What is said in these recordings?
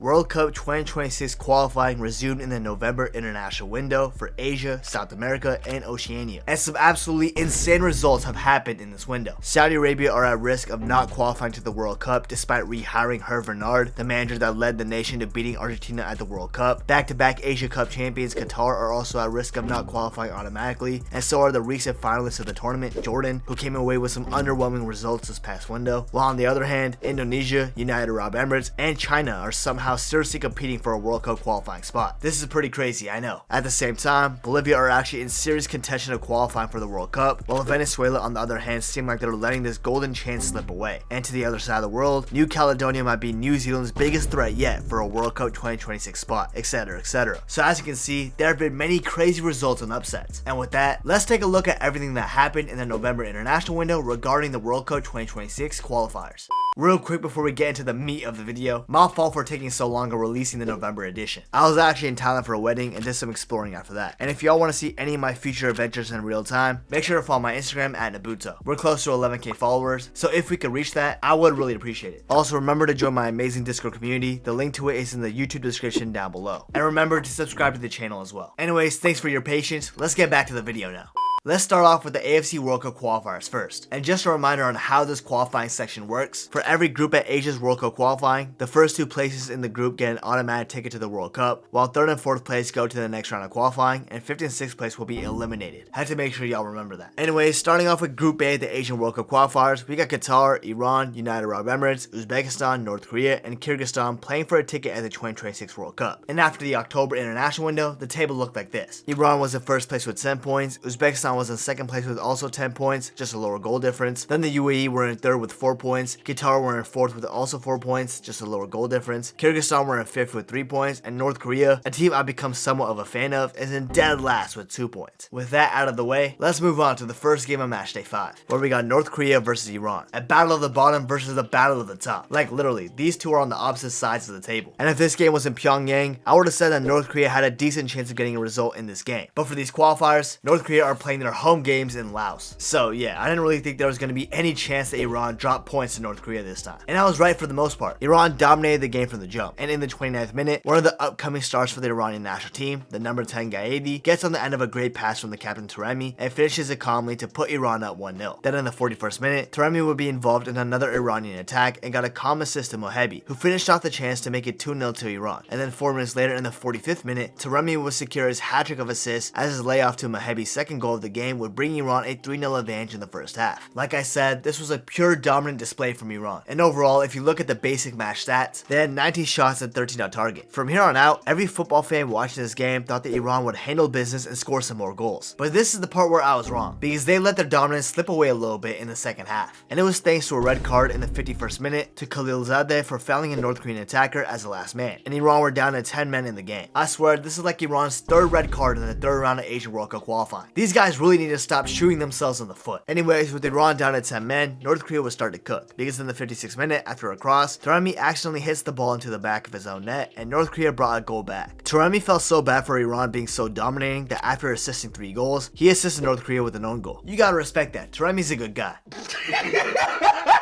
World Cup 2026 qualifying resumed in the November international window for Asia, South America, and Oceania. And some absolutely insane results have happened in this window. Saudi Arabia are at risk of not qualifying to the World Cup despite rehiring Hervé Renard, the manager that led the nation to beating Argentina at the World Cup. Back-to-back Asia Cup champions Qatar are also at risk of not qualifying automatically, and so are the recent finalists of the tournament, Jordan, who came away with some underwhelming results this past window. While on the other hand, Indonesia, United Arab Emirates, and China are somehow seriously competing for a World Cup qualifying spot. This is pretty crazy, I know. At the same time, Bolivia are actually in serious contention of qualifying for the World Cup, while Venezuela on the other hand seem like they're letting this golden chance slip away. And to the other side of the world, New Caledonia might be New Zealand's biggest threat yet for a World Cup 2026 spot, etc, etc. So as you can see, there have been many crazy results and upsets. And with that, let's take a look at everything that happened in the November international window regarding the World Cup 2026 qualifiers. Real quick before we get into the meat of the video, my fault for taking so long of releasing the November edition. I was actually in Thailand for a wedding and did some exploring after that. And if y'all want to see any of my future adventures in real time, make sure to follow my Instagram at Nabuto. We're close to 11k followers, so if we could reach that, I would really appreciate it. Also remember to join my amazing Discord community. The link to it is in the YouTube description down below. And remember to subscribe to the channel as well. Anyways, thanks for your patience. Let's get back to the video now. Let's start off with the AFC World Cup qualifiers first. And just a reminder on how this qualifying section works. For every group at Asia's World Cup qualifying, the first two places in the group get an automatic ticket to the World Cup, while third and fourth place go to the next round of qualifying, and fifth and sixth place will be eliminated. Had to make sure y'all remember that. Anyways, starting off with Group A, the Asian World Cup qualifiers, we got Qatar, Iran, United Arab Emirates, Uzbekistan, North Korea, and Kyrgyzstan playing for a ticket at the 2026 World Cup. And after the October international window, the table looked like this. Iran was in first place with 10 points, Uzbekistan was in second place with also 10 points, just a lower goal difference. Then the UAE were in third with 4 points, Qatar were in fourth with also 4 points, just a lower goal difference. Kyrgyzstan were in fifth with 3 points, and North Korea, a team I've become somewhat of a fan of, is in dead last with 2 points. With that out of the way, let's move on to the first game of Matchday 5, where we got North Korea versus Iran. A battle of the bottom versus a battle of the top. Like literally, these two are on the opposite sides of the table. And if this game was in Pyongyang, I would have said that North Korea had a decent chance of getting a result in this game. But for these qualifiers, North Korea are playing their home games in Laos. So yeah, I didn't really think there was going to be any chance that Iran dropped points to North Korea this time. And I was right for the most part. Iran dominated the game from the jump. And in the 29th minute, one of the upcoming stars for the Iranian national team, the number 10 Gaedi, gets on the end of a great pass from the captain Taremi and finishes it calmly to put Iran up 1-0. Then in the 41st minute, Taremi would be involved in another Iranian attack and got a calm assist to Mohebi, who finished off the chance to make it 2-0 to Iran. And then 4 minutes later in the 45th minute, Taremi would secure his hat-trick of assists as his layoff to Mohebi's second goal of the game would bring Iran a 3-0 advantage in the first half. Like I said, this was a pure dominant display from Iran. And overall, if you look at the basic match stats, they had 19 shots and 13 on target. From here on out, every football fan watching this game thought that Iran would handle business and score some more goals. But this is the part where I was wrong, because they let their dominance slip away a little bit in the second half. And it was thanks to a red card in the 51st minute to Khalilzadeh for fouling a North Korean attacker as the last man. And Iran were down to 10 men in the game. I swear, this is like Iran's third red card in the third round of Asian World Cup qualifying. These guys really need to stop shooting themselves in the foot. Anyways, with Iran down to 10 men, North Korea would start to cook, because in the 56th minute, after a cross, Taremi accidentally hits the ball into the back of his own net, and North Korea brought a goal back. Taremi felt so bad for Iran being so dominating that after assisting 3 goals, he assisted North Korea with an own goal. You gotta respect that. Taremi's a good guy.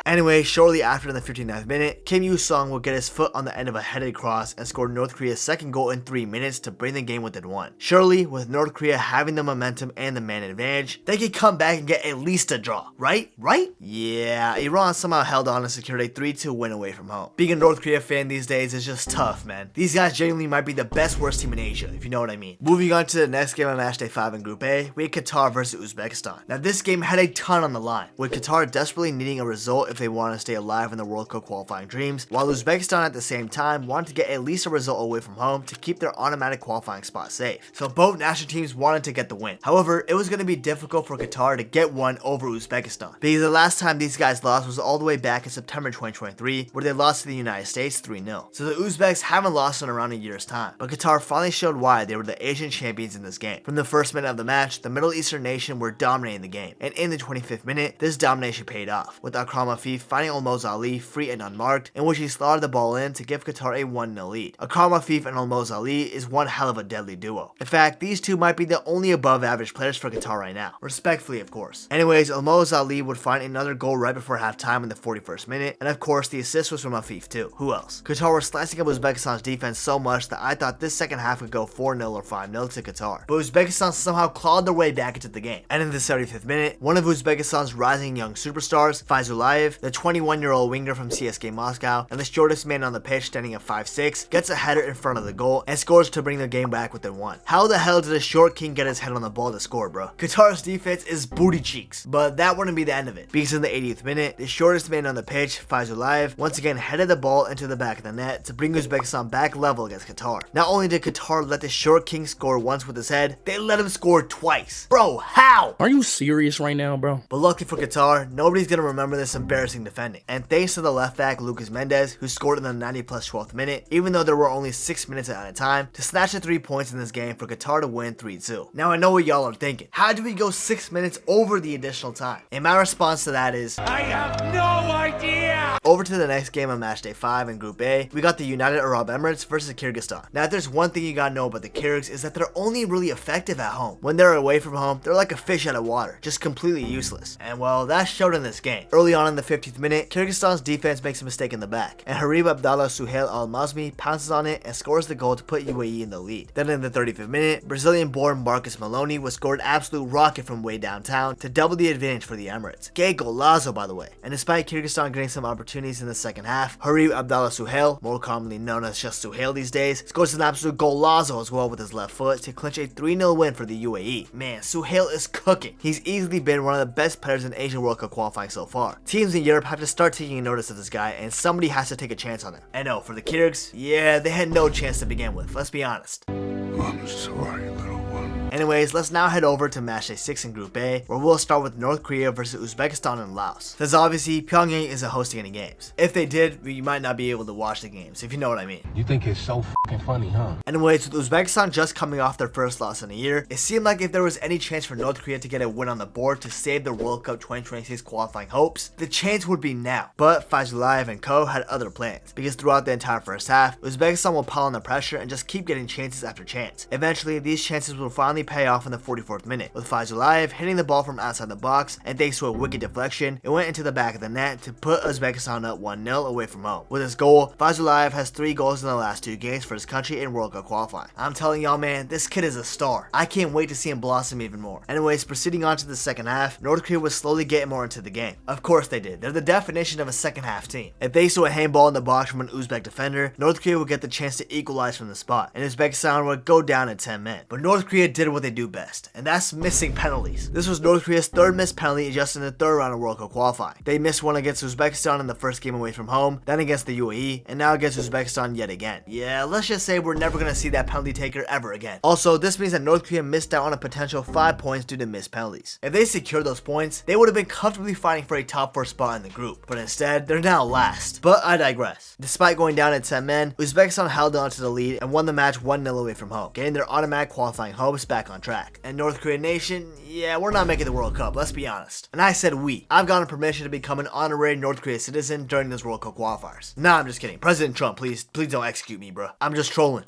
Anyway, shortly after in the 59th minute, Kim Yu-sung would get his foot on the end of a headed cross and score North Korea's second goal in 3 minutes to bring the game within 1. Surely, with North Korea having the momentum and the man advantage, they could come back and get at least a draw, right? Yeah, Iran somehow held on and secured a 3-2 win away from home. Being a North Korea fan these days is just tough, man. These guys genuinely might be the best worst team in Asia, if you know what I mean. Moving on to the next game on Matchday 5 in Group A, we had Qatar versus Uzbekistan. Now this game had a ton on the line, with Qatar desperately needing a result if they want to stay alive in the World Cup qualifying dreams, while Uzbekistan at the same time wanted to get at least a result away from home to keep their automatic qualifying spot safe. So both national teams wanted to get the win. However, it was going to be difficult for Qatar to get one over Uzbekistan, because the last time these guys lost was all the way back in September 2023, where they lost to the United States 3-0. So the Uzbeks haven't lost in around a year's time, but Qatar finally showed why they were the Asian champions in this game. From the first minute of the match, the Middle Eastern nation were dominating the game, and in the 25th minute, this domination paid off, with Akram Afif finding Almoz Ali free and unmarked, in which he slaughtered the ball in to give Qatar a 1-0 lead. Akram Afif and Almoz Ali is one hell of a deadly duo. In fact, these two might be the only above average players for Qatar right now. Respectfully, of course. Anyways, Almoz Ali would find another goal right before halftime in the 41st minute, and of course the assist was from Afif too. Who else? Qatar were slicing up Uzbekistan's defense so much that I thought this second half would go 4-0 or 5-0 to Qatar. But Uzbekistan somehow clawed their way back into the game. And in the 75th minute, one of Uzbekistan's rising young superstars, Faizulayev, the 21-year-old winger from CSKA Moscow, and the shortest man on the pitch standing at 5'6", gets a header in front of the goal and scores to bring the game back within one. How the hell did a short king get his head on the ball to score, bro? Qatar's defense is booty cheeks, but that wouldn't be the end of it, because in the 80th minute, the shortest man on the pitch, Faizulayev, once again headed the ball into the back of the net to bring Uzbekistan back level against Qatar. Not only did Qatar let the short king score once with his head, they let him score twice. Bro, how? Are you serious right now, bro? But luckily for Qatar, nobody's gonna remember this embarrassing defending. And thanks to the left back Lucas Mendez, who scored in the 90+ 12th minute, even though there were only 6 minutes at a time, to snatch the 3 points in this game for Qatar to win 3-2. Now I know what y'all are thinking. How do we go 6 minutes over the additional time? And my response to that is, I have no idea! Over to the next game on Matchday 5 in Group A, we got the United Arab Emirates versus Kyrgyzstan. Now if there's one thing you gotta know about the Kyrgyz is that they're only really effective at home. When they're away from home, they're like a fish out of water, just completely useless. And well, that showed in this game. Early on in the 50th minute, Kyrgyzstan's defense makes a mistake in the back, and Harib Abdallah Suhail Al-Mazmi pounces on it and scores the goal to put UAE in the lead. Then in the 35th minute, Brazilian-born Marcus Maloney was scored an absolute rocket from way downtown to double the advantage for the Emirates. Gay golazo, by the way. And despite Kyrgyzstan getting some opportunities in the second half, Harib Abdallah Suhail, more commonly known as just Suhail these days, scores an absolute golazo as well with his left foot to clinch a 3-0 win for the UAE. Man, Suhail is cooking. He's easily been one of the best players in Asian World Cup qualifying so far. Teams in Europe have to start taking notice of this guy, and somebody has to take a chance on him. And no, for the Kyrgyz, yeah, they had no chance to begin with, let's be honest. I'm sorry, little one. Anyways, let's now head over to Matchday 6 in Group A, where we'll start with North Korea versus Uzbekistan and Laos. Since obviously Pyongyang isn't hosting any games. If they did, you might not be able to watch the games, if you know what I mean. You think it's so fucking funny, huh? Anyways, with Uzbekistan just coming off their first loss in a year, it seemed like if there was any chance for North Korea to get a win on the board to save their World Cup 2026 qualifying hopes, the chance would be now. But Faizulayev and co had other plans, because throughout the entire first half, Uzbekistan will pile on the pressure and just keep getting chances after chance. Eventually, these chances will finally pay off in the 44th minute, with Faizulayev hitting the ball from outside the box, and thanks to a wicked deflection, it went into the back of the net to put Uzbekistan up 1-0 away from home. With his goal, Faizulayev has 3 goals in the last 2 games for his country in World Cup qualifying. I'm telling y'all, man, this kid is a star. I can't wait to see him blossom even more. Anyways, proceeding on to the second half, North Korea was slowly getting more into the game. Of course they did. They're the definition of a second half team. And thanks to a handball in the box from an Uzbek defender, North Korea would get the chance to equalize from the spot, and Uzbekistan would go down at 10 men. But North Korea did what they do best, and that's missing penalties. This was North Korea's 3rd missed penalty just in the 3rd round of World Cup qualifying. They missed one against Uzbekistan in the first game away from home, then against the UAE, and now against Uzbekistan yet again. Yeah, let's just say we're never gonna see that penalty taker ever again. Also, this means that North Korea missed out on a potential 5 points due to missed penalties. If they secured those points, they would have been comfortably fighting for a top 4 spot in the group, but instead, they're now last. But I digress. Despite going down at 10 men, Uzbekistan held on to the lead and won the match 1-0 away from home, getting their automatic qualifying hopes back on track. And North Korea Nation, yeah, we're not making the World Cup, let's be honest. And I said we. I've gotten permission to become an honorary North Korea citizen during this World Cup qualifiers. Nah, I'm just kidding. President Trump, please don't execute me, bro. I'm just trolling.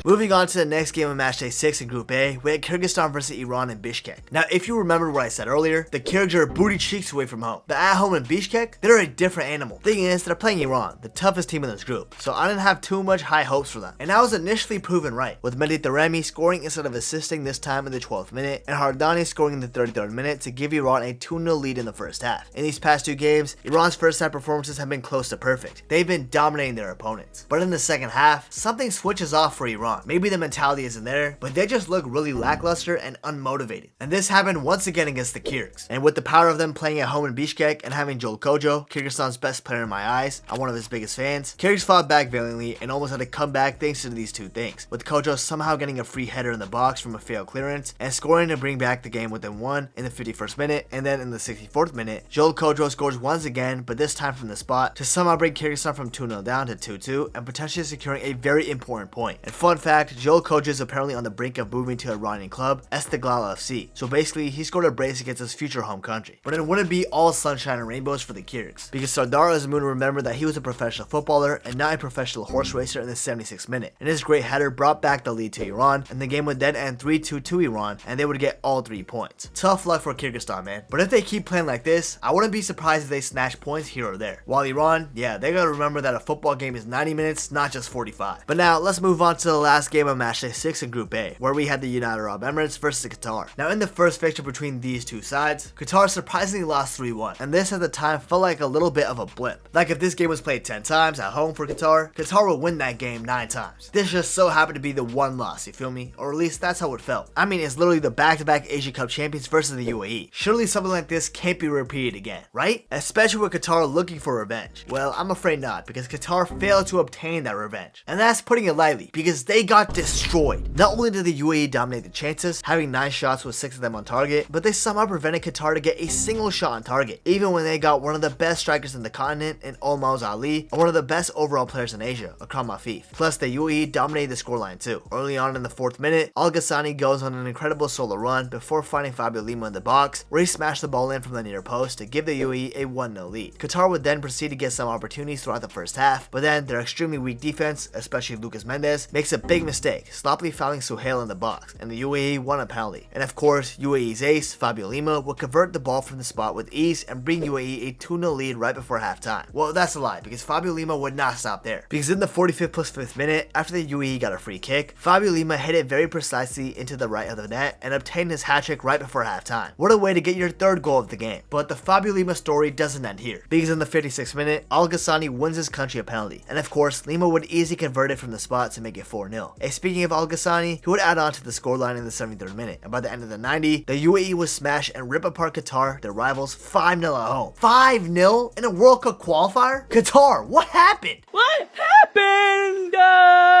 Moving on to the next game of Matchday 6 in Group A, we had Kyrgyzstan versus Iran in Bishkek. Now, if you remember what I said earlier, the Kyrgyz are booty cheeks away from home. But at home in Bishkek, they're a different animal. Thing is, they're playing Iran, the toughest team in this group, so I didn't have too much high hopes for them. And I was initially proven right, with Mehdi Taremi scoring instead of assisting this time in the 12th minute, and Hardani scoring in the 33rd minute to give Iran a 2-0 lead in the first half. In these past 2 games, Iran's first half performances have been close to perfect. They've been dominating their opponents. But in the second half, something switches off for Iran. Maybe the mentality isn't there, but they just look really lackluster and unmotivated. And this happened once again against the Kyrgyz. And with the power of them playing at home in Bishkek and having Joel Kojo, Kyrgyzstan's best player in my eyes, I'm one of his biggest fans, Kyrgyz fought back valiantly and almost had to come back thanks to these 2 things, with Kojo somehow getting a free header in the box from a failed clearance and scoring to bring back the game within 1 in the 51st minute, and then in the 64th minute, Joel Kojo scores once again, but this time from the spot, to somehow bring Kyrgyzstan from 2-0 down to 2-2 and potentially securing a very important point. And fun fact, Joel Kojo is apparently on the brink of moving to Iranian club Istiklal FC. So basically, he scored a brace against his future home country. But it wouldn't be all sunshine and rainbows for the Kyrgyz, because Sardar Azmoun remembered that he was a professional footballer and not a professional horse racer in the 76th minute. And his great header brought back the lead to Iran, and the game would then end 3-2 to Iran, and they would get all 3 points. Tough luck for Kyrgyzstan, man. But if they keep playing like this, I wouldn't be surprised if they snatch points here or there. While Iran, yeah, they gotta remember that a football game is 90 minutes, not just 45. But now, let's move on to the last game of Matchday 6 in Group A, where we had the United Arab Emirates versus Qatar. Now, in the first fixture between these two sides, Qatar surprisingly lost 3-1, and this at the time felt like a little bit of a blip. Like if this game was played 10 times at home for Qatar, Qatar would win that game 9 times. This just so happened to be the one loss, you feel me? Or at least that's how it felt. I mean, it's literally the back-to-back Asia Cup champions versus the UAE. Surely something like this can't be repeated again, right? Especially with Qatar looking for revenge. Well, I'm afraid not, because Qatar failed to obtain that revenge. And that's putting it lightly, because they got destroyed. Not only did the UAE dominate the chances, having 9 shots with 6 of them on target, but they somehow prevented Qatar to get a single shot on target, even when they got one of the best strikers in the continent in Almoz Ali, and one of the best overall players in Asia, Akram Afif. Plus, the UAE dominated the scoreline too. Early on in the 4th minute, Al Ghassani goes on an incredible solo run before finding Fabio Lima in the box, where he smashed the ball in from the near post to give the UAE a 1-0 lead. Qatar would then proceed to get some opportunities throughout the first half, but then their extremely weak defense, especially Lucas Mendes, makes a big mistake, sloppily fouling Suhail in the box, and the UAE won a penalty. And of course, UAE's ace, Fabio Lima, would convert the ball from the spot with ease and bring UAE a 2-0 lead right before halftime. Well, that's a lie, because Fabio Lima would not stop there, because in the 45th plus 5th minute, after the UAE got a free kick, Fabio Lima hit it very precisely into the right of the net and obtained his hat-trick right before halftime. What a way to get your 3rd goal of the game. But the Fabio Lima story doesn't end here, because in the 56th minute, Al Ghassani wins his country a penalty, and of course, Lima would easily convert it from the spot to make it 4-0. And speaking of Al Ghassani, he would add on to the scoreline in the 73rd minute, and by the end of the 90, the UAE would smash and rip apart Qatar, their rivals, 5-0 at home. 5-0 in a World Cup qualifier? Qatar, what happened? What happened?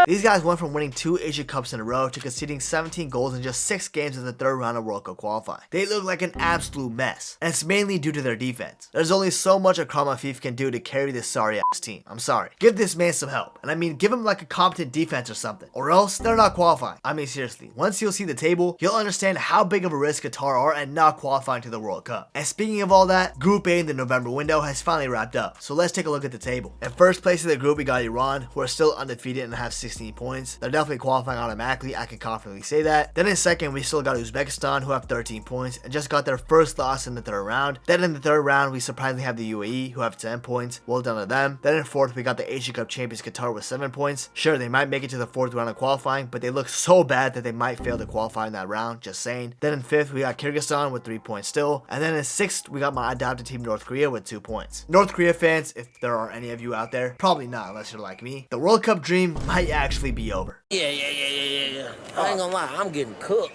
These guys went from winning 2 Asia Cups in a row to conceding 17 goals in just 6 games in the 3rd round of World Cup qualifying. They look like an absolute mess, and it's mainly due to their defense. There's only so much Akram Afif can do to carry this sorry ass team. I'm sorry. Give this man some help, and I mean give him like a competent defense or something, or else they're not qualifying. I mean seriously, once you'll see the table, you'll understand how big of a risk Qatar are and not qualifying to the World Cup. And speaking of all that, Group A in the November window has finally wrapped up, so let's take a look at the table. In first place in the group, we got Iran, who are still undefeated and have 16 points. They're definitely qualifying automatically, I can confidently say that. Then in second, we still got Uzbekistan, who have 13 points and just got their first loss in the 3rd round. Then in the 3rd round, we surprisingly have the UAE, who have 10 points. Well done to them. Then in 4th, we got the Asia Cup champions Qatar with 7 points. Sure, they might make it to the 4th round of qualifying, but they look so bad that they might fail to qualify in that round, just saying. Then in 5th, we got Kyrgyzstan with 3 points still. And then in 6th, we got my adopted team North Korea with 2 points. North Korea fans, if there are any of you out there, probably not unless you're like me, the World Cup dream might actually be over. Yeah. I ain't gonna lie, I'm getting cooked.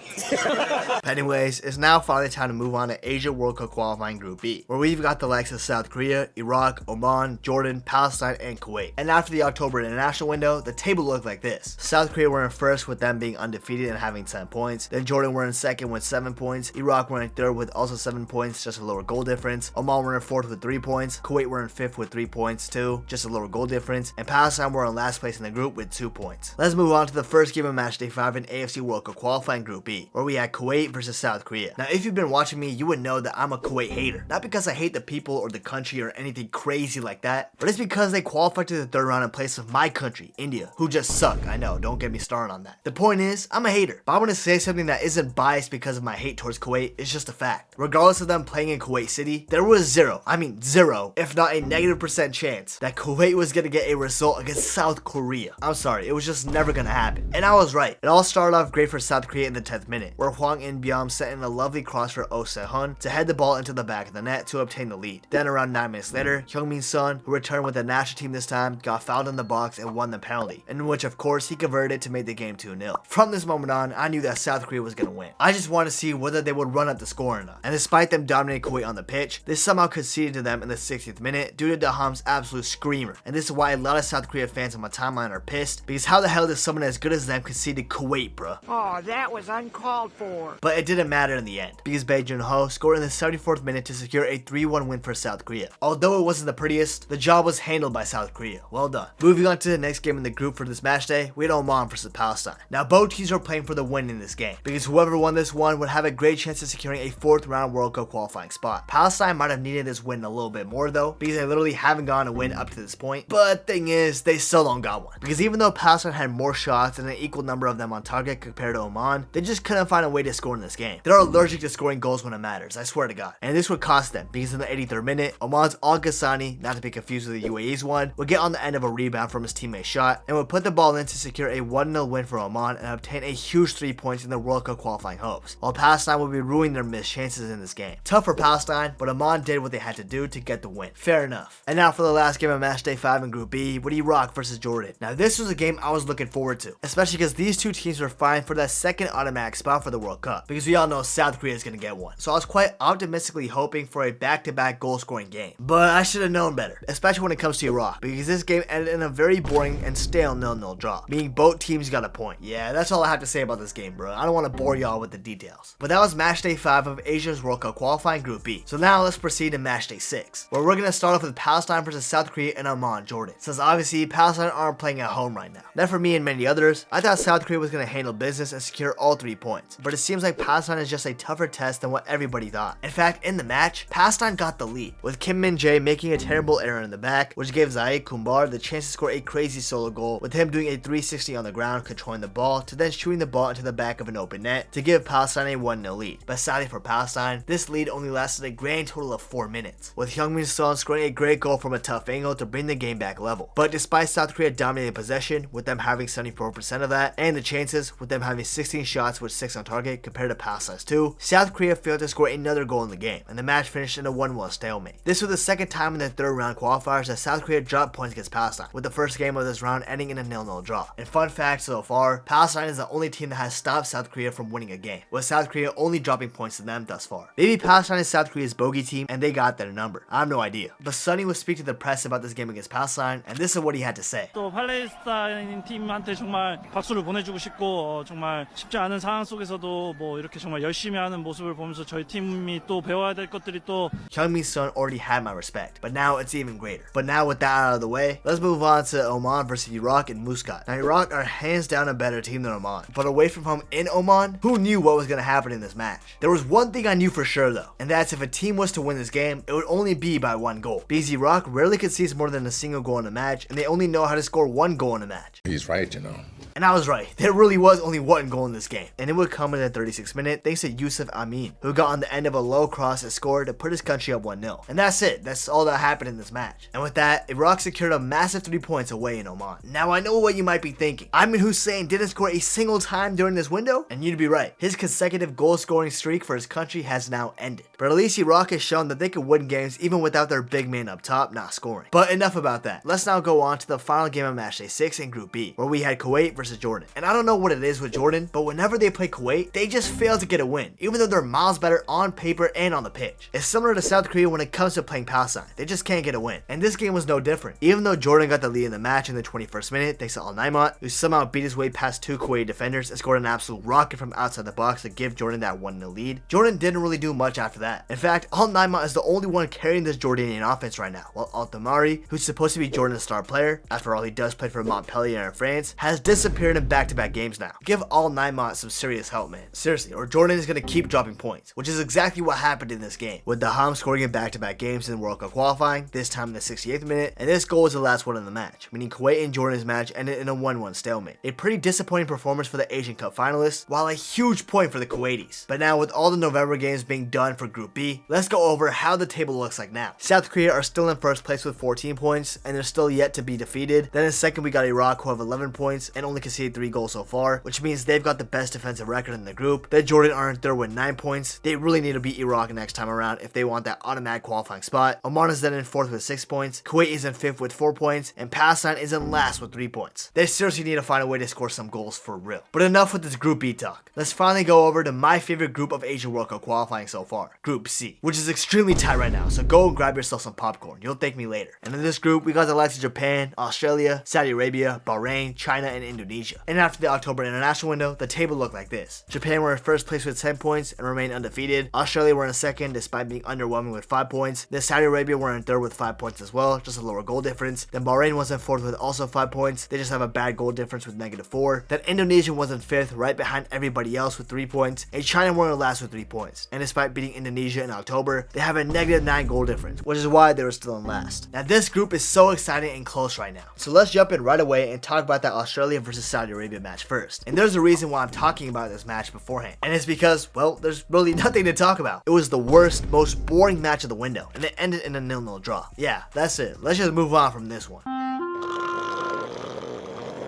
Anyways, it's now finally time to move on to Asia World Cup Qualifying Group B, where we've got the likes of South Korea, Iraq, Oman, Jordan, Palestine, and Kuwait. And after the October international window, the table looked like this. South Korea were in first with them being undefeated and having 10 points. Then Jordan were in second with 7 points. Iraq were in third with also 7 points, just a lower goal difference. Oman were in fourth with 3 points. Kuwait were in fifth with 3 points too, just a lower goal difference. And Palestine were in last place in the group with 2 points. Let's move on to the first game of Matchday 5 in AFC World Cup Qualifying Group B, where we had Kuwait versus South Korea. Now, if you've been watching me, you would know that I'm a Kuwait hater. Not because I hate the people or the country or anything crazy like that, but it's because they qualified to the 3rd round in place of my country, India, who just suck. I know, don't get me started on that. The point is, I'm a hater, but I'm gonna say something that isn't biased because of my hate towards Kuwait. It's just a fact. Regardless of them playing in Kuwait City, there was zero, if not a -% chance that Kuwait was gonna get a result against South Korea. I'm sorry, it was just never gonna happen. And I was right. It all started off great for South Korea in the 10th minute, where Hwang In-byum sent in a lovely cross for Oh Se-hun to head the ball into the back of the net to obtain the lead. Then around 9 minutes later, Heung-min Son, who returned with the national team this time, got fouled in the box and won the penalty, in which of course he converted it to make the game 2-0. From this moment on, I knew that South Korea was gonna win. I just wanted to see whether they would run up the score or not. And despite them dominating Kuwait on the pitch, they somehow conceded to them in the 60th minute due to Daham's absolute screamer. And this is why a lot of South Korea fans on my timeline are pissed, because because how the hell does someone as good as them concede to Kuwait, bruh? Oh, that was uncalled for. But it didn't matter in the end, because Bae Jun-ho scored in the 74th minute to secure a 3-1 win for South Korea. Although it wasn't the prettiest, the job was handled by South Korea. Well done. Moving on to the next game in the group for this match day, we had Oman versus Palestine. Now both teams were playing for the win in this game, because whoever won this one would have a great chance of securing a 4th round World Cup qualifying spot. Palestine might have needed this win a little bit more though, because they literally haven't gotten a win up to this point. But thing is, they still don't got one, because even though Palestine had more shots and an equal number of them on target compared to Oman, they just couldn't find a way to score in this game. They're allergic to scoring goals when it matters, I swear to God. And this would cost them, because in the 83rd minute, Oman's Al Ghassani, not to be confused with the UAE's one, would get on the end of a rebound from his teammate's shot and would put the ball in to secure a 1-0 win for Oman and obtain a huge 3 points in the World Cup qualifying hopes, while Palestine would be ruining their missed chances in this game. Tough for Palestine, but Oman did what they had to do to get the win. Fair enough. And now for the last game of Matchday 5 in Group B, with Iraq versus Jordan. Now this was a game I was looking forward to, especially because these two teams were vying for that second automatic spot for the World Cup, because we all know South Korea is going to get one. So I was quite optimistically hoping for a back-to-back goal scoring game. But I should have known better, especially when it comes to Iraq, because this game ended in a very boring and stale 0-0 draw, meaning both teams got a point. Yeah, that's all I have to say about this game, bro. I don't want to bore y'all with the details. But that was Matchday 5 of Asia's World Cup qualifying Group B. So now let's proceed to Matchday 6, where we're going to start off with Palestine versus South Korea and Oman, Jordan. Since obviously Palestine aren't playing at home right now. Not for me and many others, I thought South Korea was going to handle business and secure all 3 points. But it seems like Palestine is just a tougher test than what everybody thought. In fact, in the match, Palestine got the lead, with Kim Min-jae making a terrible error in the back, which gave Zaid Kumbar the chance to score a crazy solo goal, with him doing a 360 on the ground, controlling the ball, to then shooting the ball into the back of an open net to give Palestine a 1-0 lead. But sadly for Palestine, this lead only lasted a grand total of 4 minutes, with Heung-min Son scoring a great goal from a tough angle to bring the game back level. But despite South Korea dominating possession, with them having 74% of that, and the chances, with them having 16 shots with 6 on target compared to Palestine's 2, South Korea failed to score another goal in the game, and the match finished in a 1-1 stalemate. This was the second time in the 3rd round qualifiers that South Korea dropped points against Palestine, with the first game of this round ending in a 0-0 draw. And fun fact so far, Palestine is the only team that has stopped South Korea from winning a game, with South Korea only dropping points to them thus far. Maybe Palestine is South Korea's bogey team and they got their number. I have no idea. But Sonny would speak to the press about this game against Palestine, and this is what he had to say. 또 팔레스타인 팀한테 정말 박수를 보내주고 싶고 정말 쉽지 않은 상황 속에서도 뭐 이렇게 정말 열심히 하는 모습을 보면서 저희 팀이 또 배워야 될 것들이 또 Heung-min Son already had my respect, but now it's even greater. But now with that out of the way, let's move on to Oman versus Iraq in Muscat. Now Iraq are hands down a better team than Oman, but away from home in Oman, who knew what was going to happen in this match? There was one thing I knew for sure though, and that's if a team was to win this game, it would only be by 1 goal, because Iraq rarely concedes more than a single goal in a match, and they only know how to score 1 goal in a match. He's right, you know. And I was right, there really was only 1 goal in this game, and it would come in the 36th minute thanks to Yusuf Amin, who got on the end of a low cross and scored to put his country up 1-0. And that's it, that's all that happened in this match. And with that, Iraq secured a massive 3 points away in Oman. Now I know what you might be thinking, Ayman Hussein didn't score a single time during this window, and you'd be right, his consecutive goal scoring streak for his country has now ended. But at least Iraq has shown that they could win games even without their big man up top not scoring. But enough about that, let's now go on to the final game of Matchday 6 in Group B, where we had Kuwait versus Jordan. And I don't know what it is with Jordan, but whenever they play Kuwait, they just fail to get a win, even though they're miles better on paper and on the pitch. It's similar to South Korea when it comes to playing Palestine, they just can't get a win. And this game was no different. Even though Jordan got the lead in the match in the 21st minute thanks to Al Naimat, who somehow beat his way past 2 Kuwaiti defenders and scored an absolute rocket from outside the box to give Jordan that 1-0 lead, Jordan didn't really do much after that. In fact, Al Naimat is the only one carrying this Jordanian offense right now, while Al Tamari, who's supposed to be Jordan's star player, after all he does play for Montpellier in France, has disappeared in back-to-back games now. Give Al Naimat some serious help, man. Seriously, or Jordan is going to keep dropping points, which is exactly what happened in this game, with Daham scoring in back-to-back games in World Cup qualifying, this time in the 68th minute, and this goal was the last one in the match, meaning Kuwait and Jordan's match ended in a 1-1 stalemate. A pretty disappointing performance for the Asian Cup finalists, while a huge point for the Kuwaitis. But now with all the November games being done for Group B, let's go over how the table looks like now. South Korea are still in first place with 14 points, and they're still yet to be defeated. Then in second we got Iraq, who have 11 points, and only only conceded 3 goals so far, which means they've got the best defensive record in the group. Then Jordan are in third with 9 points. They really need to beat Iraq next time around if they want that automatic qualifying spot. Oman is then in fourth with 6 points. Kuwait is in fifth with 4 points, and Palestine is in last with 3 points. They seriously need to find a way to score some goals for real. But enough with this Group B talk. Let's finally go over to my favorite group of Asia World Cup qualifying so far, Group C, which is extremely tight right now, so go and grab yourself some popcorn. You'll thank me later. And in this group, we got the likes of Japan, Australia, Saudi Arabia, Bahrain, China, and Indonesia. And after the October international window, the table looked like this. Japan were in first place with 10 points and remained undefeated. Australia were in second despite being underwhelming with 5 points. Then Saudi Arabia were in third with 5 points as well, just a lower goal difference. Then Bahrain was in fourth with also 5 points. They just have a bad goal difference with -4. Then Indonesia was in fifth, right behind everybody else with 3 points. And China were in last with 3 points. And despite beating Indonesia in October, they have a -9 goal difference, which is why they were still in last. Now this group is so exciting and close right now. So let's jump in right away and talk about that Australia versus Saudi Arabia match first. And there's a reason why I'm talking about this match beforehand. And it's because, well, there's really nothing to talk about. It was the worst, most boring match of the window, and it ended in a 0-0 draw. Yeah, that's it. Let's just move on from this one.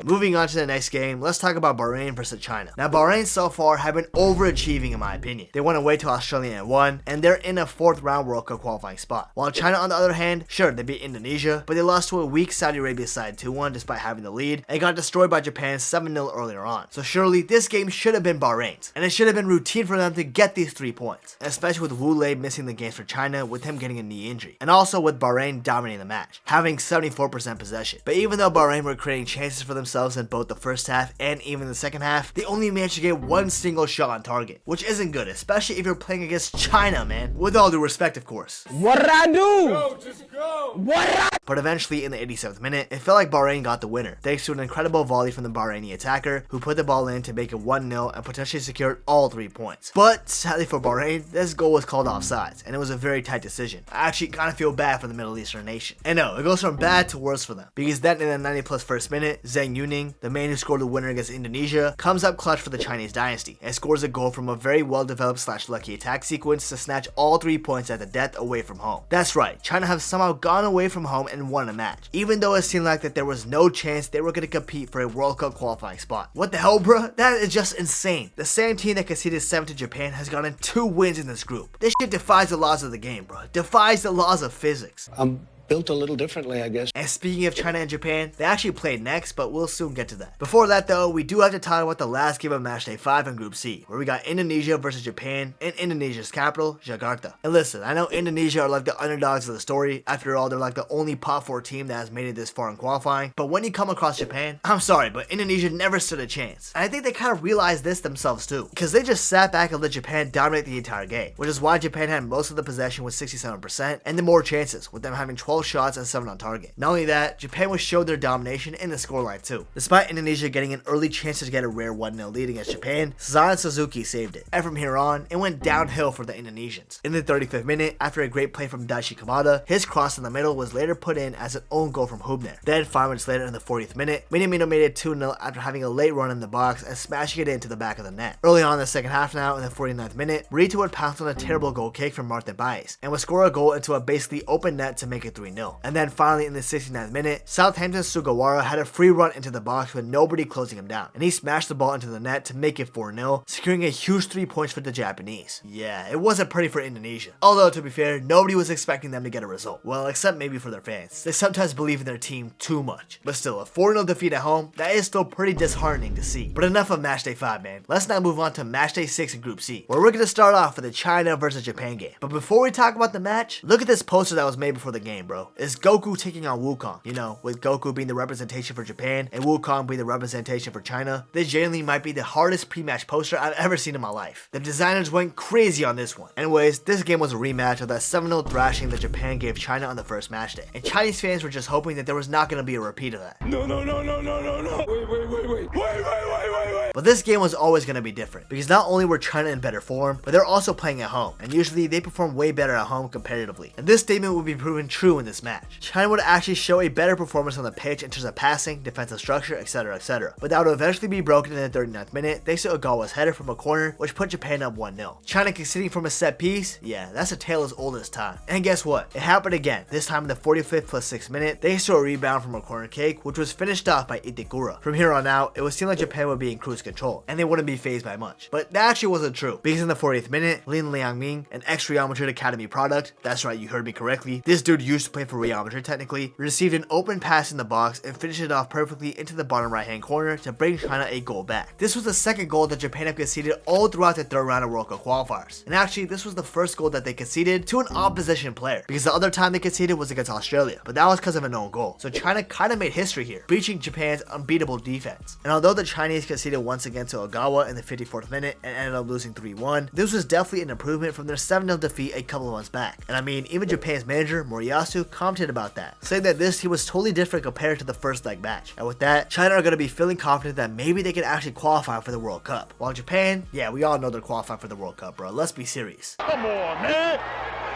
Moving on to the next game, let's talk about Bahrain versus China. Now Bahrain so far have been overachieving in my opinion. They went away to Australia and won, and they're in a 4th round World Cup qualifying spot. While China on the other hand, sure, they beat Indonesia, but they lost to a weak Saudi Arabia side 2-1 despite having the lead, and got destroyed by Japan 7-0 earlier on. So surely this game should have been Bahrain's, and it should have been routine for them to get these 3 points, especially with Wu Lei missing the games for China with him getting a knee injury, and also with Bahrain dominating the match, having 74% possession. But even though Bahrain were creating chances for themselves in both the first half and even the second half, they only managed to get 1 single shot on target, which isn't good, especially if you're playing against China, man. With all due respect, of course. What did I do? Go, just go. What did I... But eventually, in the 87th minute, it felt like Bahrain got the winner, thanks to an incredible volley from the Bahraini attacker, who put the ball in to make it 1-0 and potentially secured all 3 points. But sadly for Bahrain, this goal was called offsides, and it was a very tight decision. I actually kind of feel bad for the Middle Eastern nation. And no, it goes from bad to worse for them, because then in the 90+ first minute, Zhang Yuning, the man who scored the winner against Indonesia, comes up clutch for the Chinese dynasty and scores a goal from a very well developed / lucky attack sequence to snatch all 3 points at the death away from home. That's right, China have somehow gone away from home and won a match, even though it seemed like that there was no chance they were going to compete for a World Cup qualifying spot. What the hell, bruh? That is just insane. The same team that conceded 7 to Japan has gotten 2 wins in this group. This shit defies the laws of the game, bruh. Defies the laws of physics. Built a little differently, I guess. And speaking of China and Japan, they actually played next, but we'll soon get to that. Before that though, we do have to talk about the last game of Matchday 5 in Group C, where we got Indonesia versus Japan in Indonesia's capital, Jakarta. And listen, I know Indonesia are like the underdogs of the story. After all, they're like the only pot 4 team that has made it this far in qualifying. But when you come across Japan, I'm sorry, but Indonesia never stood a chance. And I think they kind of realized this themselves too, because they just sat back and let Japan dominate the entire game, which is why Japan had most of the possession with 67% and the more chances, with them having 12 shots and 7 on target. Not only that, Japan was showed their domination in the scoreline too. Despite Indonesia getting an early chance to get a rare 1-0 lead against Japan, Zion Suzuki saved it. And from here on, it went downhill for the Indonesians. In the 35th minute, after a great play from Daichi Kamada, his cross in the middle was later put in as an own goal from Hubner. Then 5 minutes later in the 40th minute, Minamino made it 2-0 after having a late run in the box and smashing it into the back of the net. Early on in the second half now, in the 49th minute, Brito would pounce on a terrible goal kick from Martin Baez and would score a goal into a basically open net to make it 3-0. And then finally in the 69th minute, Southampton's Sugawara had a free run into the box with nobody closing him down, and he smashed the ball into the net to make it 4-0, securing a huge 3 points for the Japanese. Yeah, it wasn't pretty for Indonesia. Although to be fair, nobody was expecting them to get a result. Well, except maybe for their fans. They sometimes believe in their team too much. But still, a 4-0 defeat at home, that is still pretty disheartening to see. But enough of Matchday 5, man. Let's now move on to Matchday 6 in Group C, where we're going to start off with the China versus Japan game. But before we talk about the match, look at this poster that was made before the game, bro. It's Goku taking on Wukong. You know, with Goku being the representation for Japan and Wukong being the representation for China. This genuinely might be the hardest pre-match poster I've ever seen in my life. The designers went crazy on this one. Anyways, this game was a rematch of that 7-0 thrashing that Japan gave China on the first match day. And Chinese fans were just hoping that there was not going to be a repeat of that. No. Wait. But this game was always going to be different, because not only were China in better form, but they're also playing at home, and usually they perform way better at home comparatively. And this statement would be proven true in this match. China would actually show a better performance on the pitch in terms of passing, defensive structure, etc, etc. But that would eventually be broken in the 39th minute thanks to Ogawa's header from a corner, which put Japan up 1-0. China conceding from a set piece? Yeah, that's a tale as old as time. And guess what? It happened again, this time in the 45th plus 6th minute, thanks to a rebound from a corner kick, which was finished off by Itakura. From here on out, it would seem like Japan would be in cruise control, and they wouldn't be fazed by much. But that actually wasn't true, because in the 40th minute, Lin Liangming, an ex-Real Madrid Academy product, that's right, you heard me correctly, this dude used to play for Real Madrid technically, received an open pass in the box and finished it off perfectly into the bottom right hand corner to bring China a goal back. This was the second goal that Japan have conceded all throughout the third round of World Cup qualifiers. And actually, this was the first goal that they conceded to an opposition player, because the other time they conceded was against Australia, but that was because of an own goal. So China kind of made history here, breaching Japan's unbeatable defense. And although the Chinese conceded once again to Ogawa in the 54th minute and ended up losing 3-1, this was definitely an improvement from their 7-0 defeat a couple of months back. And I mean, even Japan's manager Moriyasu commented about that, saying that this team was totally different compared to the first leg match. And with that, China are going to be feeling confident that maybe they can actually qualify for the World Cup. While Japan, yeah, we all know they're qualified for the World Cup, bro. Let's be serious. Come on, man.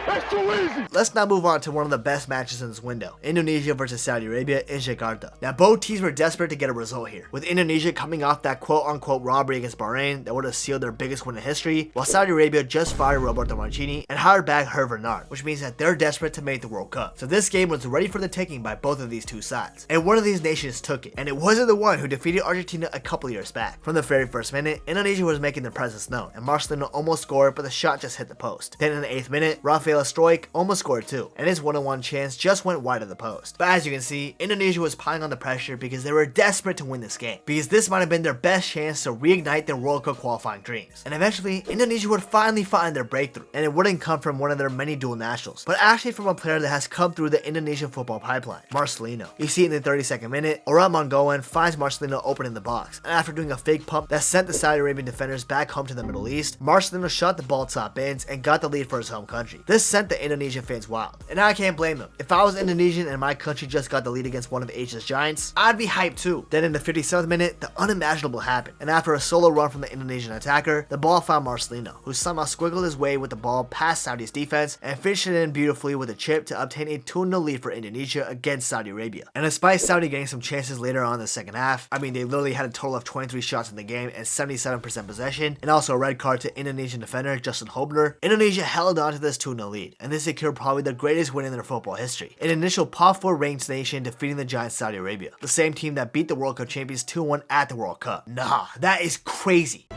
That's too easy. Let's now move on to one of the best matches in this window, Indonesia versus Saudi Arabia in Jakarta. Now both teams were desperate to get a result here, with Indonesia coming off that quote-unquote robbery against Bahrain that would have sealed their biggest win in history, while Saudi Arabia just fired Roberto Mancini and hired back Hervé Renard, which means that they're desperate to make the World Cup. So this game was ready for the taking by both of these two sides, and one of these nations took it, and it wasn't the one who defeated Argentina a couple years back. From the very first minute, Indonesia was making their presence known, and Marcelino almost scored, but the shot just hit the post. Then in the 8th minute, Rafael Stroik almost scored too, and his 1-on-1 chance just went wide of the post. But as you can see, Indonesia was piling on the pressure because they were desperate to win this game, because this might have been their best chance to reignite their World Cup qualifying dreams. And eventually, Indonesia would finally find their breakthrough, and it wouldn't come from one of their many dual nationals, but actually from a player that has come through the Indonesian football pipeline, Marcelino. You see in the 32nd minute, Orat Monggoan finds Marcelino open in the box, and after doing a fake pump that sent the Saudi Arabian defenders back home to the Middle East, Marcelino shot the ball top bins and got the lead for his home country. This sent the Indonesian fans wild, and I can't blame them. If I was Indonesian and my country just got the lead against one of Asia's giants, I'd be hyped too. Then in the 57th minute, the unimaginable happened, and after a solo run from the Indonesian attacker, the ball found Marcelino, who somehow squiggled his way with the ball past Saudi's defense and finished it in beautifully with a chip to obtain a 2-0 lead for Indonesia against Saudi Arabia. And despite Saudi getting some chances later on in the second half, I mean, they literally had a total of 23 shots in the game and 77% possession, and also a red card to Indonesian defender Justin Hobner, Indonesia held on to this 2-0 lead, and this secured probably the greatest win in their football history, an initial Pot 4 ranked nation defeating the giant Saudi Arabia, the same team that beat the World Cup champions 2-1 at the World Cup. Nah, that is crazy.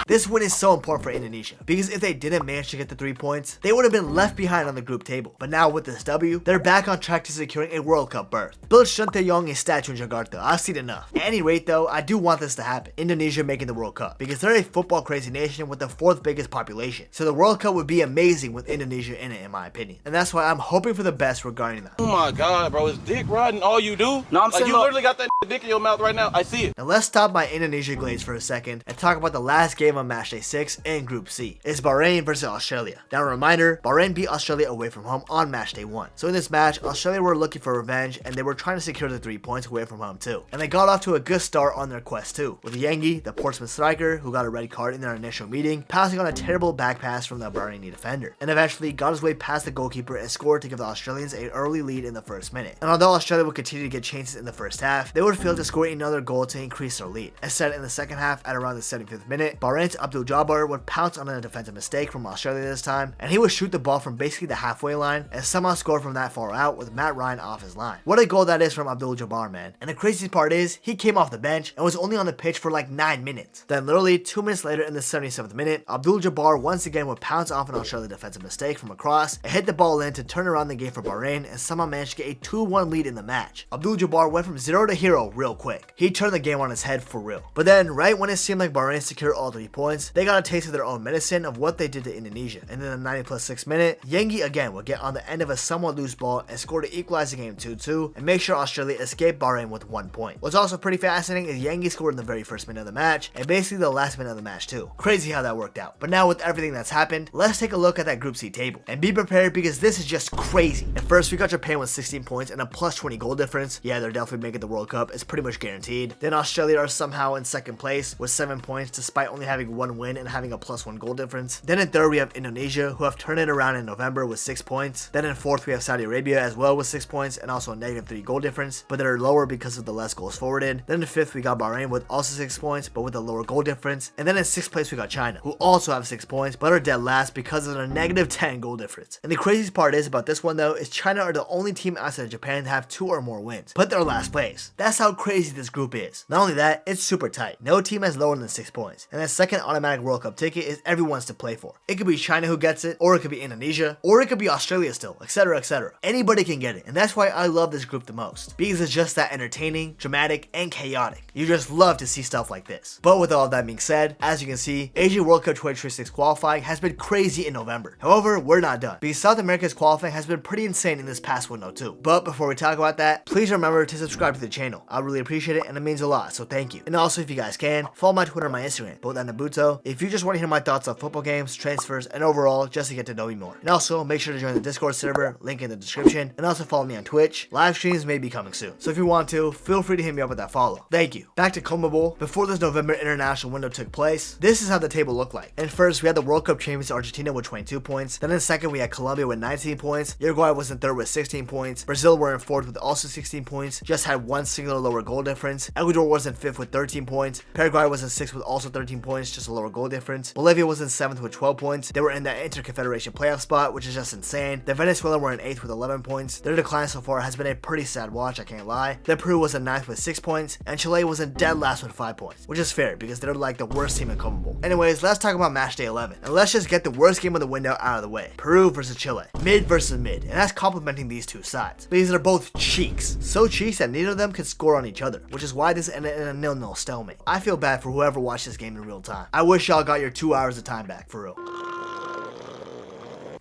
This win is so important for Indonesia, because if they didn't manage to get the 3 points, they would have been left behind on the group table. But now with this W, they're back on track to securing a World Cup berth. Build Shin Tae-yong a statue in Jakarta, I've seen enough. At any rate though, I do want this to happen, Indonesia making the World Cup, because they're a football crazy nation with the 4th biggest population. So the World Cup would be amazing with Indonesia in it, in my opinion. And that's why I'm hoping for the best regarding that. Oh my god, bro, is dick riding all you do? No, I'm like saying you literally got that dick in your mouth right now. I see it. Now let's stop my Indonesia glaze for a second and talk about the last game of Matchday 6 in Group C. It's Bahrain versus Australia. Now a reminder, Bahrain beat Australia away from home on Matchday 1. So in this match, Australia were looking for revenge and they were trying to secure the 3 points away from home too. And they got off to a good start on their quest too, with Yengi, the Portsmouth striker, who got a red card in their initial meeting, passing on a terrible back pass from the Bahraini defender, and eventually got his way past the goalkeeper and scored to give the Australians an early lead in the first minute. And although Australia would continue to get chances in the first half, they would fail to score another goal to increase their lead. Instead, in the second half, at around the 75th minute, Bahrain's Abdul Jabbar would pounce on a defensive mistake from Australia this time, and he would shoot the ball from basically the halfway line and somehow score from that far out with Matt Ryan off his line. What a goal that is from Abdul Jabbar, man. And the craziest part is, he came off the bench and was only on the pitch for like 9 minutes. Then literally 2 minutes later in the 77th minute, Abdul Jabbar once again would pounce off an Australian defensive mistake from across and hit the ball in to turn around the game for Bahrain and somehow managed to get a 2-1 lead in the match. Abdul Jabbar went from 0 to hero real quick. He turned the game on his head for real. But then, right when it seemed like Bahrain secured all 3 points, they got a taste of their own medicine of what they did to Indonesia. And in the 90+6 minute, Yengi again would get on the end of a somewhat loose ball and score to equalize the game 2-2 and make sure Australia escaped Bahrain with 1 point. What's also pretty fascinating is Yengi scored in the very first minute of the match and basically the last minute of the match too. Crazy how that worked out. But now with everything that's happened, let's take a look at that Group C table and be prepared because this is just crazy. At first, we got Japan with 16 points and a plus 20 goal difference. Yeah, they're definitely making the World Cup. It's pretty much guaranteed. Then Australia are somehow in second place with 7 points despite only having 1 win and having a plus 1 goal difference. Then in third, we have Indonesia who have turned it around in November with 6 points. Then in fourth, we have Saudi Arabia as well with 6 points and also a -3 goal difference, but they're lower because of the less goals forwarded. Then in fifth, we got Bahrain with also 6 points, but with a lower goal difference. And then in sixth place, we got China, who also have 6 points, but are dead last because of their -10 goal difference. And the craziest part is about this one though, is China are the only team outside of Japan to have 2 or more wins, but they're last place. That's how crazy this group is. Not only that, it's super tight. No team has lower than 6 points. And that second automatic World Cup ticket is everyone's to play for. It could be China who gets it, or it could be Indonesia, or it could be Australia still, etc, etc. Anybody can get it, and that's why I love this group the most, because it's just that entertaining, dramatic, and chaotic. You just love to see stuff like this. But with all of that being said, as you can see, Asia World Cup 2026 qualifying has been crazy in November. However, we're not done, because South America's qualifying has been pretty insane in this past window too. But before we talk about that, please remember to subscribe to the channel. I really appreciate it and it means a lot, so thank you. And also, if you guys can, follow my Twitter and my Instagram, both at Nabuto, if you just want to hear my thoughts on football games, transfers, and overall, just to get to know me more. And also, make sure to join the Discord server, link in the description, and also follow me on Twitch. Live streams may be coming soon, so if you want to, feel free to hit me up with that follow. Thank you. Back to CONMEBOL. Before this November international window took place, this is how the table looked like. And first, we had the World Cup champions Argentina with 22 points. Then in second, we had Colombia with 19 points. Uruguay was in third with 16 points. Brazil were in fourth with also 16 points, just had 1 singular lower goal difference. Ecuador was in fifth with 13 points. Paraguay was in sixth with also 13 points, just a lower goal difference. Bolivia was in seventh with 12 points. They were in that Interconfederation playoff spot, which is just insane. Then Venezuela were in eighth with 11 points. Their decline so far has been a pretty sad watch, I can't lie. Then Peru was in ninth with 6 points, and Chile was in dead last with 5 points, which is fair because they're like the worst team in CONMEBOL. Anyways, let's talk about Matchday 11, and let's just get the worst game of the window out of the way. Peru versus Chile, mid versus mid, and that's complementing these two sides because they're both cheeks, so cheeks that neither of them can score on each other, which is why this ended in a 0-0 stalemate. I feel bad for whoever watched this game in real time. I wish y'all got your 2 hours of time back, for real.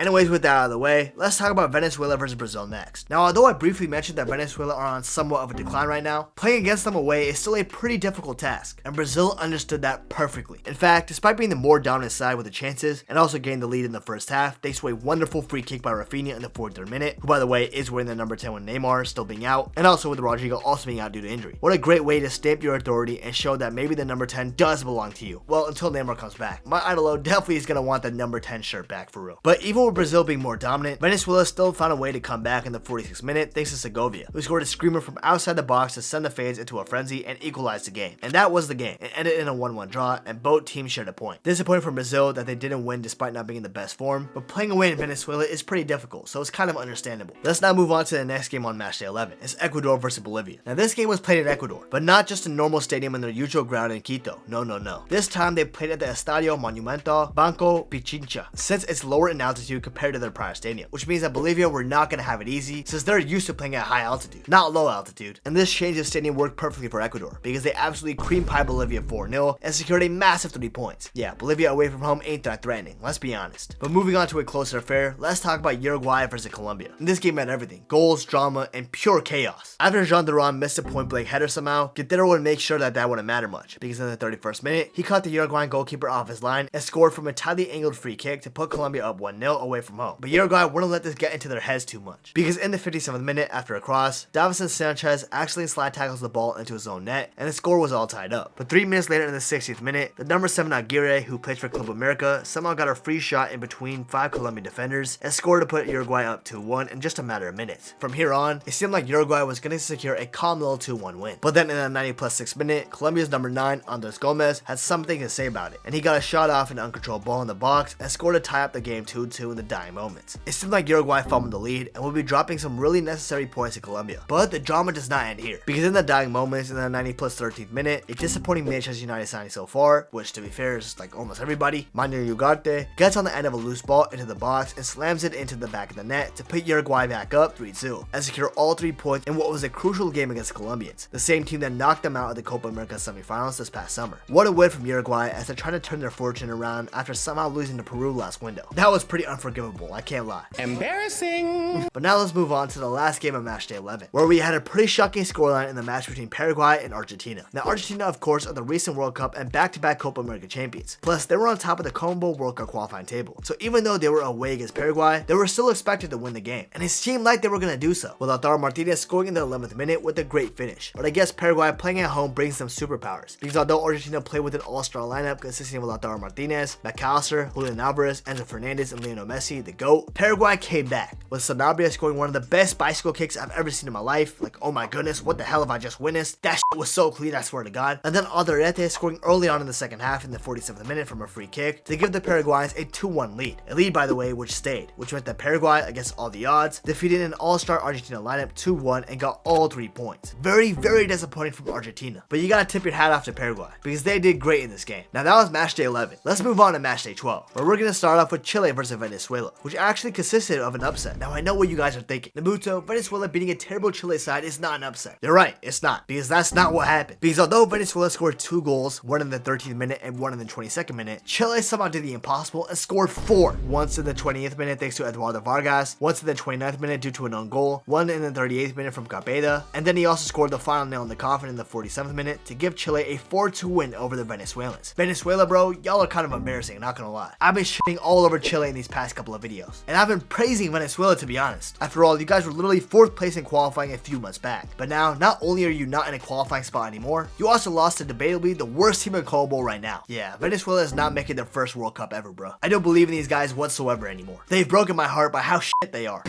Anyways, with that out of the way, let's talk about Venezuela versus Brazil next. Now, although I briefly mentioned that Venezuela are on somewhat of a decline right now, playing against them away is still a pretty difficult task, and Brazil understood that perfectly. In fact, despite being the more dominant side with the chances, and also getting the lead in the first half, thanks to a wonderful free kick by Rafinha in the 43rd minute, who by the way is wearing the number 10 with Neymar still being out, and also with Rodrigo also being out due to injury. What a great way to stamp your authority and show that maybe the number 10 does belong to you. Well, until Neymar comes back. My idolo definitely is going to want the number 10 shirt back, for real. But even with Brazil being more dominant, Venezuela still found a way to come back in the 46th minute thanks to Segovia, who scored a screamer from outside the box to send the fans into a frenzy and equalize the game. And that was the game. It ended in a 1-1 draw, and both teams shared a point. Disappointing for Brazil that they didn't win despite not being in the best form, but playing away in Venezuela is pretty difficult, so it's kind of understandable. Let's now move on to the next game on Matchday 11. It's Ecuador versus Bolivia. Now this game was played in Ecuador, but not just a normal stadium in their usual ground in Quito. No. This time they played at the Estadio Monumental Banco Pichincha, since it's lower in altitude compared to their prior stadium, which means that Bolivia were not going to have it easy since they're used to playing at high altitude, not low altitude. And this change of stadium worked perfectly for Ecuador because they absolutely cream pie Bolivia 4-0 and secured a massive 3 points. Yeah, Bolivia away from home ain't that threatening, let's be honest. But moving on to a closer affair, let's talk about Uruguay versus Colombia. And this game had everything: goals, drama, and pure chaos. After Jean Duran missed a point blank header somehow, Guerrero would make sure that wouldn't matter much, because in the 31st minute, he caught the Uruguayan goalkeeper off his line and scored from a tightly angled free kick to put Colombia up 1-0 away from home. But Uruguay wouldn't let this get into their heads too much, because in the 57th minute, after a cross, Davison Sanchez actually slide tackles the ball into his own net, and the score was all tied up. But 3 minutes later in the 60th minute, the number 7 Aguirre, who plays for Club America, somehow got a free shot in between 5 Colombian defenders and scored to put Uruguay up 2-1 in just a matter of minutes. From here on, it seemed like Uruguay was going to secure a calm little 2-1 win. But then in the 90+6 minute, Colombia's number 9, Andres Gomez, had something to say about it, and he got a shot off an uncontrolled ball in the box and scored to tie up the game 2-2 in in the dying moments. It seemed like Uruguay fumbled the lead and would be dropping some really necessary points to Colombia. But the drama does not end here, because in the dying moments in the 90 plus 13th minute, a disappointing Manchester United signing so far, which to be fair is like almost everybody, Manuel Ugarte, gets on the end of a loose ball into the box and slams it into the back of the net to put Uruguay back up 3-2 and secure all 3 points in what was a crucial game against the Colombians, the same team that knocked them out of the Copa America semifinals this past summer. What a win from Uruguay as they're trying to turn their fortune around after somehow losing to Peru last window. That was pretty unforgivable, I can't lie. Embarrassing. But now let's move on to the last game of Matchday 11, where we had a pretty shocking scoreline in the match between Paraguay and Argentina. Now Argentina, of course, are the recent World Cup and back-to-back Copa America champions. Plus, they were on top of the CONMEBOL World Cup qualifying table. So even though they were away against Paraguay, they were still expected to win the game. And it seemed like they were going to do so, with Lautaro Martinez scoring in the 11th minute with a great finish. But I guess Paraguay playing at home brings them superpowers, because although Argentina played with an all-star lineup consisting of Lautaro Martinez, McAllister, Julian Alvarez, Enzo Fernandez, and Lionel Messi, the GOAT, Paraguay came back, with Sanabria scoring one of the best bicycle kicks I've ever seen in my life. Like, oh my goodness, what the hell have I just witnessed? That shit was so clean, I swear to God. And then Alderete scoring early on in the second half in the 47th minute from a free kick to give the Paraguayans a 2-1 lead. A lead, by the way, which stayed, which meant that Paraguay, against all the odds, defeated an all-star Argentina lineup 2-1 and got all 3 points. Very, very disappointing from Argentina. But you gotta tip your hat off to Paraguay, because they did great in this game. Now that was Matchday 11. Let's move on to Matchday 12, where we're gonna start off with Chile versus Venezuela, which actually consisted of an upset. Now I know what you guys are thinking. Nabuto, Venezuela beating a terrible Chile side is not an upset. You're right, it's not, because that's not what happened. Because although Venezuela scored 2 goals, one in the 13th minute and one in the 22nd minute, Chile somehow did the impossible and scored 4. Once in the 20th minute thanks to Eduardo Vargas, once in the 29th minute due to an own goal, one in the 38th minute from Capeda, and then he also scored the final nail in the coffin in the 47th minute to give Chile a 4-2 win over the Venezuelans. Venezuela, bro, y'all are kind of embarrassing, not gonna lie. I've been shitting all over Chile in these past couple of videos, and I've been praising Venezuela, to be honest. After all, you guys were literally 4th place in qualifying a few months back, but now not only are you not in a qualifying spot anymore, you also lost to debatably the worst team in CONMEBOL right now. Yeah, Venezuela is not making their first World Cup ever, bro. I don't believe in these guys whatsoever anymore. They've broken my heart by how shit they are.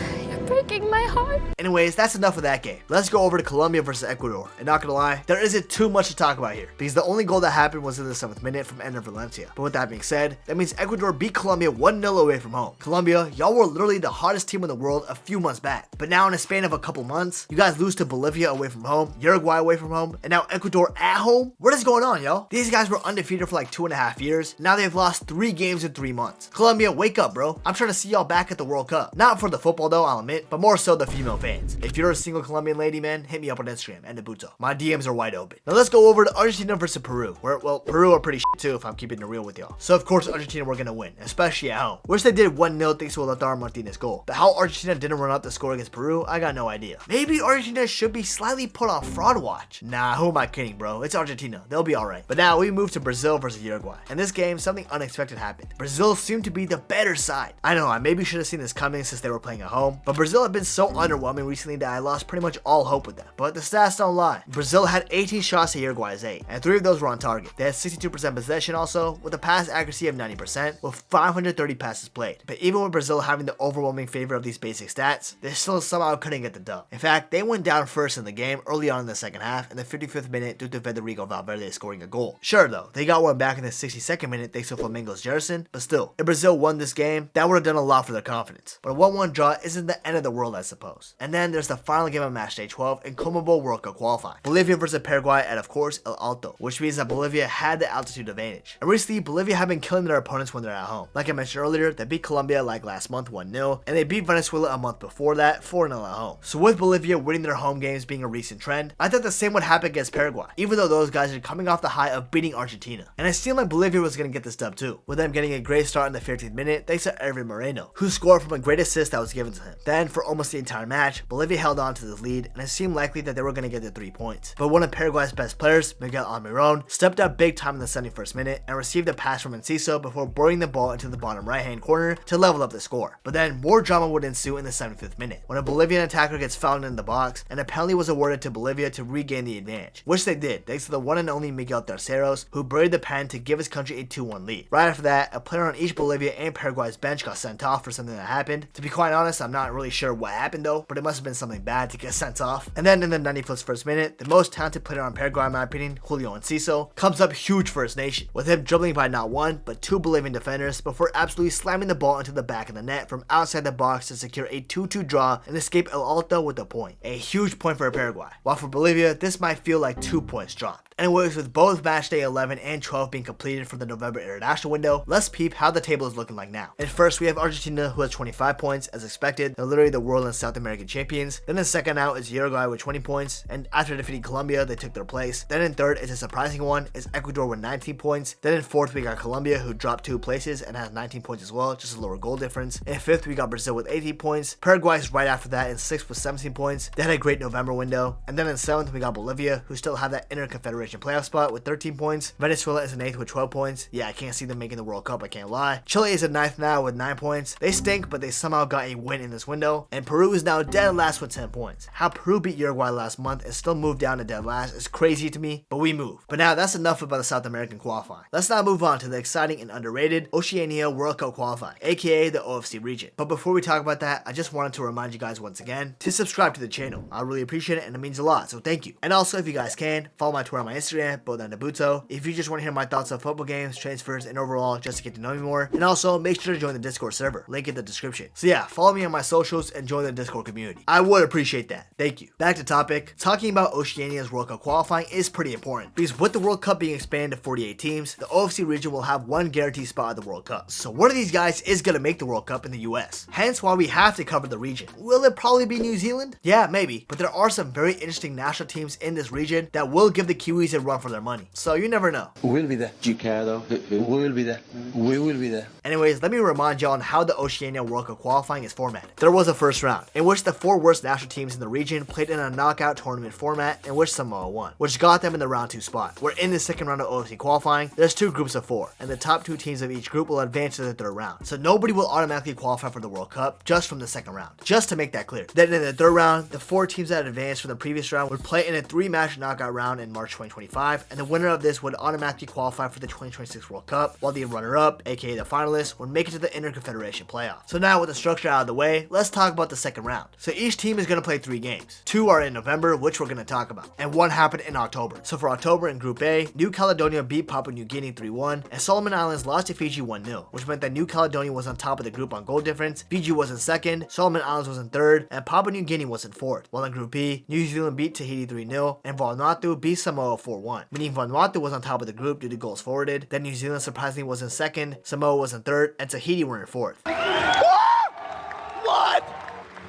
Breaking my heart. Anyways, that's enough of that game. Let's go over to Colombia versus Ecuador. And not gonna lie, there isn't too much to talk about here, because the only goal that happened was in the 7th minute from Ender Valencia. But with that being said, that means Ecuador beat Colombia 1-0 away from home. Colombia, y'all were literally the hottest team in the world a few months back. But now in a span of a couple months, you guys lose to Bolivia away from home, Uruguay away from home, and now Ecuador at home? What is going on, y'all? These guys were undefeated for like 2.5 years. Now they've lost 3 games in 3 months. Colombia, wake up, bro. I'm trying to see y'all back at the World Cup. Not for the football though, I'll admit, but more so the female fans. If you're a single Colombian lady, man, hit me up on Instagram and Nabuto. My DMs are wide open. Now let's go over to Argentina versus Peru, where, well, Peru are pretty shit too, if I'm keeping it real with y'all. So of course Argentina were gonna win, especially at home, which they did 1-0 thanks to a Lautaro Martinez goal. But how Argentina didn't run out the score against Peru, I got no idea. Maybe Argentina should be slightly put on fraud watch. Nah, who am I kidding, bro? It's Argentina. They'll be alright. But now we move to Brazil versus Uruguay. In this game, something unexpected happened. Brazil seemed to be the better side. I know, I maybe should have seen this coming since they were playing at home, but Brazil have been so underwhelming recently that I lost pretty much all hope with them. But the stats don't lie. Brazil had 18 shots to Uruguay's 8, and 3 of those were on target. They had 62% possession also, with a pass accuracy of 90%, with 530 passes played. But even with Brazil having the overwhelming favor of these basic stats, they still somehow couldn't get the dub. In fact, they went down first in the game early on in the second half in the 55th minute due to Federico Valverde scoring a goal. Sure though, they got one back in the 62nd minute thanks to Flamengo's Jerson, but still, if Brazil won this game, that would have done a lot for their confidence. But a 1-1 draw isn't the end of the world, I suppose. And then there's the final game of Matchday 12 in CONMEBOL World Cup qualifying. Bolivia versus Paraguay at, of course, El Alto, which means that Bolivia had the altitude advantage. And recently, Bolivia have been killing their opponents when they're at home. Like I mentioned earlier, they beat Colombia like last month 1-0, and they beat Venezuela a month before that 4-0 at home. So with Bolivia winning their home games being a recent trend, I thought the same would happen against Paraguay, even though those guys are coming off the high of beating Argentina. And it seemed like Bolivia was going to get this dub too, with them getting a great start in the 15th minute thanks to Erwin Moreno, who scored from a great assist that was given to him. Then, for almost the entire match, Bolivia held on to this lead, and it seemed likely that they were going to get the 3 points. But one of Paraguay's best players, Miguel Almiron, stepped up big time in the 71st minute and received a pass from Enciso before boring the ball into the bottom right hand corner to level up the score. But then more drama would ensue in the 75th minute, when a Bolivian attacker gets fouled in the box and a penalty was awarded to Bolivia to regain the advantage, which they did thanks to the one and only Miguel Terceros, who buried the pen to give his country a 2-1 lead. Right after that, a player on each Bolivia and Paraguay's bench got sent off for something that happened. To be quite honest, I'm not really sure what happened though, but it must have been something bad to get sent off. And then in the 91st minute, the most talented player on Paraguay in my opinion, Julio Enciso, comes up huge for his nation, with him dribbling by not one, but two Bolivian defenders before absolutely slamming the ball into the back of the net from outside the box to secure a 2-2 draw and escape El Alto with a point. A huge point for Paraguay. While for Bolivia, this might feel like 2 points dropped. Anyways, with both Matchday 11 and 12 being completed for the November international window, let's peep how the table is looking like now. And first, we have Argentina, who has 25 points, as expected. They're literally the world and South American champions. Then in second out is Uruguay with 20 points, and after defeating Colombia, they took their place. Then in third is a surprising one, is Ecuador with 19 points. Then in fourth, we got Colombia, who dropped 2 places and has 19 points as well, just a lower goal difference. In fifth, we got Brazil with 18 points. Paraguay is right after that in sixth with 17 points. They had a great November window. And then in seventh, we got Bolivia, who still have that inter-confederation playoff spot with 13 points. Venezuela is in 8th with 12 points. Yeah, I can't see them making the World Cup, I can't lie. Chile is in 9th now with 9 points. They stink, but they somehow got a win in this window. And Peru is now dead last with 10 points. How Peru beat Uruguay last month and still moved down to dead last is crazy to me, but we move. But now that's enough about the South American qualifying. Let's now move on to the exciting and underrated Oceania World Cup qualifying, aka the OFC region. But before we talk about that, I just wanted to remind you guys once again to subscribe to the channel. I really appreciate it and it means a lot, so thank you. And also, if you guys can, follow my Twitter and my Instagram, both on Nabuto. If you just want to hear my thoughts on football games, transfers, and overall just to get to know me more. And also, make sure to join the Discord server, link in the description. So yeah, follow me on my socials and join the Discord community. I would appreciate that. Thank you. Back to topic. Talking about Oceania's World Cup qualifying is pretty important, because with the World Cup being expanded to 48 teams, the OFC region will have one guaranteed spot at the World Cup. So one of these guys is going to make the World Cup in the US. Hence why we have to cover the region. Will it probably be New Zealand? Yeah, maybe. But there are some very interesting national teams in this region that will give the Kiwis a run for their money. So you never know. We'll be there. Do you care though? We will be there. We will be there. Anyways, let me remind y'all on how the Oceania World Cup qualifying is formatted. There was a first round, in which the 4 worst national teams in the region played in a knockout tournament format, in which Samoa won, which got them in the round 2 spot. Where in the second round of OFC qualifying, there's 2 groups of 4, and the top 2 teams of each group will advance to the third round. So nobody will automatically qualify for the World Cup just from the second round, just to make that clear. Then in the third round, the 4 teams that advanced from the previous round would play in a 3-match knockout round in March 2025, and the winner of this would automatically qualify for the 2026 World Cup, while the runner-up, aka the finalists, would make it to the Inter-Confederation playoff. So now with the structure out of the way, let's talk about the second round. So each team is going to play 3 games. 2 are in November, which we're going to talk about, and 1 happened in October. So for October in Group A, New Caledonia beat Papua New Guinea 3-1, and Solomon Islands lost to Fiji 1-0, which meant that New Caledonia was on top of the group on goal difference, Fiji was in second, Solomon Islands was in third, and Papua New Guinea was in fourth. While in Group B, New Zealand beat Tahiti 3-0, and Vanuatu beat Samoa 4-1, meaning Vanuatu was on top of the group due to goals forwarded. Then New Zealand surprisingly was in second, Samoa was in third, and Tahiti were in fourth.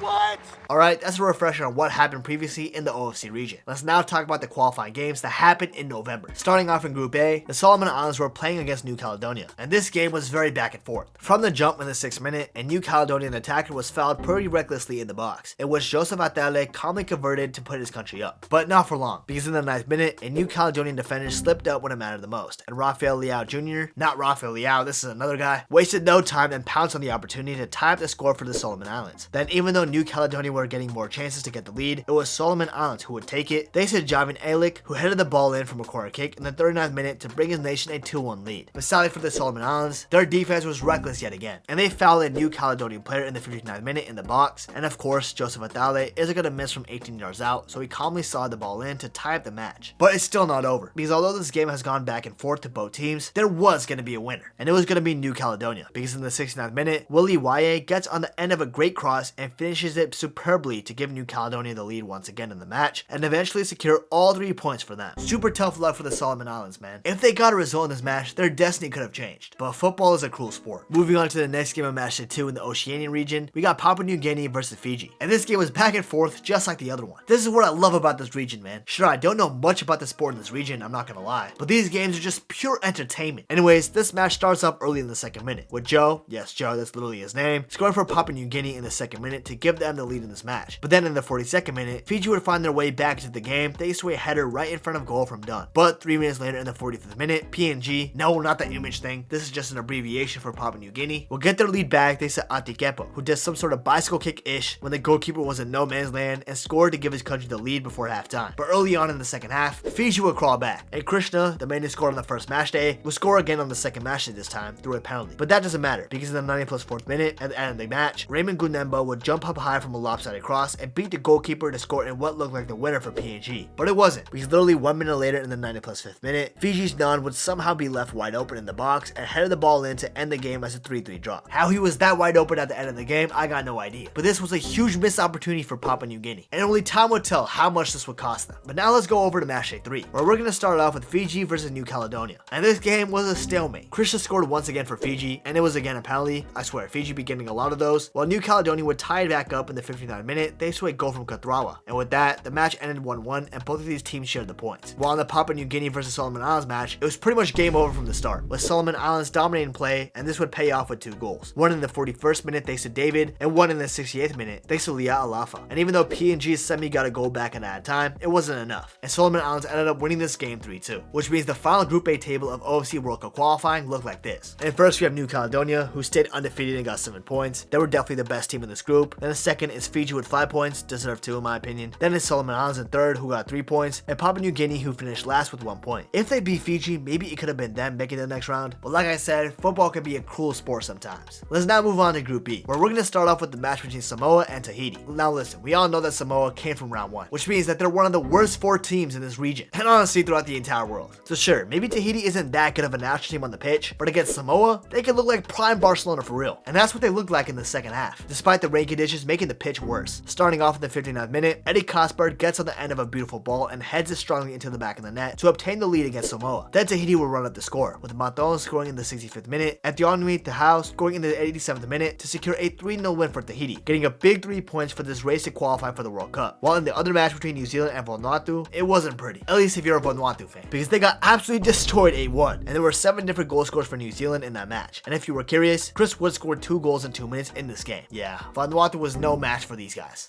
What? Alright, that's a refresher on what happened previously in the OFC region. Let's now talk about the qualifying games that happened in November. Starting off in Group A, the Solomon Islands were playing against New Caledonia, and this game was very back and forth. From the jump in the 6th minute, a New Caledonian attacker was fouled pretty recklessly in the box, in which Joseph Atale calmly converted to put his country up. But not for long, because in the 9th minute, a New Caledonian defender slipped up when it mattered the most, and Rafael Leao Jr., not Rafael Leao, this is another guy, wasted no time and pounced on the opportunity to tie up the score for the Solomon Islands. Then even though New Caledonia were getting more chances to get the lead, it was Solomon Islands who would take it thanks to Javan Alick, who headed the ball in from a corner kick in the 39th minute to bring his nation a 2-1 lead. But sadly for the Solomon Islands, their defense was reckless yet again, and they fouled a New Caledonian player in the 59th minute in the box, and of course Joseph Atale isn't going to miss from 18 yards out, so he calmly slid the ball in to tie up the match. But it's still not over, because although this game has gone back and forth to both teams, there was going to be a winner, and it was going to be New Caledonia, because in the 69th minute, Willie Waye gets on the end of a great cross and finishes it superbly to give New Caledonia the lead once again in the match, and eventually secure all 3 points for them. Super tough luck for the Solomon Islands, man. If they got a result in this match, their destiny could have changed. But football is a cruel sport. Moving on to the next game of Matchday 2 in the Oceanian region, we got Papua New Guinea versus Fiji, and this game was back and forth just like the other one. This is what I love about this region, man. Sure, I don't know much about the sport in this region, I'm not gonna lie, but these games are just pure entertainment. Anyways, this match starts up early in the 2nd minute, with Joe, yes Joe, that's literally his name, scoring for Papua New Guinea in the 2nd minute to give them the lead in this match. But then in the 42nd minute, Fiji would find their way back into the game thanks to a header right in front of goal from Dunn. But 3 minutes later in the 45th minute, PNG, no, not the image thing, this is just an abbreviation for Papua New Guinea, will get their lead back thanks to Antikepo, who does some sort of bicycle kick-ish when the goalkeeper was in no man's land and scored to give his country the lead before halftime. But early on in the second half, Fiji would crawl back, and Krishna, the man who scored on the first match day, would score again on the second match day this time through a penalty. But that doesn't matter, because in the 90+4th minute, at the end of the match, Raymond Gunemba would jump up high from a lopsided cross and beat the goalkeeper to score in what looked like the winner for PNG. But it wasn't, because literally 1 minute later in the 90+5th minute, Fiji's Nunn would somehow be left wide open in the box and headed the ball in to end the game as a 3-3 draw. How he was that wide open at the end of the game, I got no idea. But this was a huge missed opportunity for Papua New Guinea, and only time would tell how much this would cost them. But now let's go over to Matchday 3, where we're going to start off with Fiji versus New Caledonia. And this game was a stalemate. Krishna scored once again for Fiji, and it was again a penalty. I swear, Fiji be getting a lot of those, while New Caledonia would tie it back up in the 59th minute thanks to a goal from Katrawa. And with that, the match ended 1-1, and both of these teams shared the points. While in the Papua New Guinea versus Solomon Islands match, it was pretty much game over from the start, with Solomon Islands dominating play, and this would pay off with 2 goals. One in the 41st minute thanks to David, and one in the 68th minute thanks to Lia Alafa. And even though PNG's semi got a goal back in at time, it wasn't enough, and Solomon Islands ended up winning this game 3-2, which means the final Group A table of AFC World Cup qualifying looked like this. And first we have New Caledonia, who stayed undefeated and got 7 points. They were definitely the best team in this group. Then the second is Fiji with 5 points, deserved 2 in my opinion. Then is Solomon Islands in third, who got 3 points, and Papua New Guinea, who finished last with 1 point. If they beat Fiji, maybe it could have been them making the next round, but like I said, football can be a cruel sport sometimes. Let's now move on to Group B, where we're going to start off with the match between Samoa and Tahiti. Now listen, we all know that Samoa came from round 1, which means that they're one of the worst 4 teams in this region, and honestly throughout the entire world. So sure, maybe Tahiti isn't that good of a national team on the pitch, but against Samoa, they can look like prime Barcelona for real, and that's what they looked like in the second half, despite the rain conditions making the pitch worse. Starting off in the 59th minute, Eddie Cosberg gets on the end of a beautiful ball and heads it strongly into the back of the net to obtain the lead against Samoa. Then Tahiti will run up the score, with Maton scoring in the 65th minute, and Tionui Tehau scoring in the 87th minute to secure a 3-0 win for Tahiti, getting a big 3 points for this race to qualify for the World Cup. While in the other match between New Zealand and Vanuatu, it wasn't pretty, at least if you're a Vanuatu fan, because they got absolutely destroyed 8-1, and there were 7 different goal scores for New Zealand in that match. And if you were curious, Chris Wood scored 2 goals in 2 minutes in this game. Yeah, Vanuatu was no match for these guys.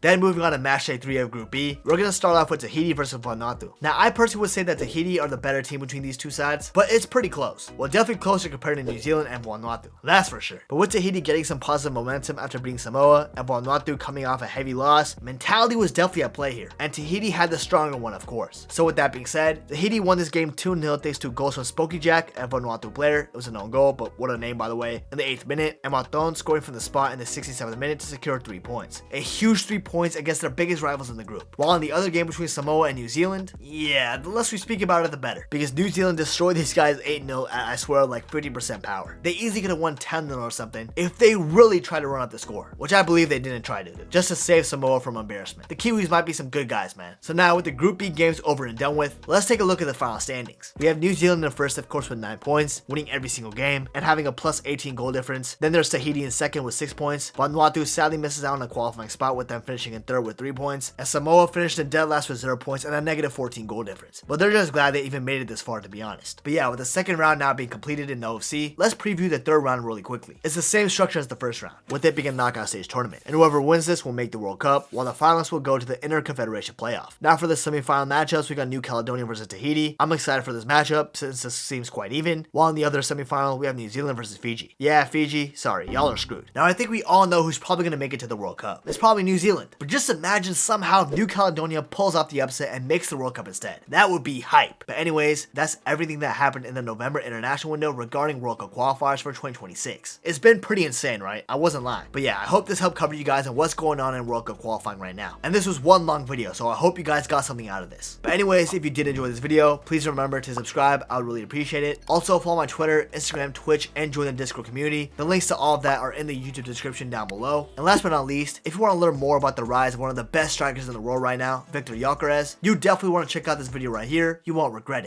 Then moving on to Matchday 3 of Group B, we're going to start off with Tahiti versus Vanuatu. Now I personally would say that Tahiti are the better team between these two sides, but it's pretty close. Well, definitely closer compared to New Zealand and Vanuatu, that's for sure. But with Tahiti getting some positive momentum after beating Samoa, and Vanuatu coming off a heavy loss, mentality was definitely at play here, and Tahiti had the stronger one of course. So with that being said, Tahiti won this game 2-0 thanks to goals from Spokey Jack and Vanuatu player. It was an own goal, but what a name by the way, in the 8th minute, and Maton scoring from the spot in the 67th minute to secure 3 points. A huge 3 points against their biggest rivals in the group. While in the other game between Samoa and New Zealand, yeah, the less we speak about it the better, because New Zealand destroyed these guys 8-0 at, I swear, like 50% power. They easily could have won 10-0 or something if they really tried to run up the score, which I believe they didn't try to do, just to save Samoa from embarrassment. The Kiwis might be some good guys, man. So now with the Group B games over and done with, let's take a look at the final standings. We have New Zealand in first, of course, with 9 points, winning every single game and having a plus 18 goal difference. Then there's Tahiti in second with 6 points. Vanuatu sadly misses out on a qualifying spot, with them finishing in third with 3 points, and Samoa finished in dead last with 0 points and a negative 14 goal difference. But they're just glad they even made it this far, to be honest. But yeah, with the second round now being completed in the OFC, let's preview the third round really quickly. It's the same structure as the first round, with it being a knockout stage tournament, and whoever wins this will make the World Cup, while the finalists will go to the Inter-Confederation playoff. Now for the semi-final matchups, we got New Caledonia versus Tahiti. I'm excited for this matchup since this seems quite even, while in the other semi-final we have New Zealand versus Fiji. Yeah, Fiji, sorry, y'all are screwed. Now I think we all know who's probably going to make it to the World Cup. It's probably New Zealand, but just imagine somehow New Caledonia pulls off the upset and makes the World Cup instead. That would be hype. But anyways, that's everything that happened in the November international window regarding World Cup qualifiers for 2026. It's been pretty insane, right? I wasn't lying. But yeah, I hope this helped cover you guys on what's going on in World Cup qualifying right now. And this was one long video, so I hope you guys got something out of this. But anyways, if you did enjoy this video, please remember to subscribe. I would really appreciate it. Also follow my Twitter, Instagram, Twitch, and join the Discord community. The links to all of that are in the YouTube description down below. And last but not least, if you want to learn more about the rise of one of the best strikers in the world right now, Victor Gyökeres, you definitely want to check out this video right here. You won't regret it.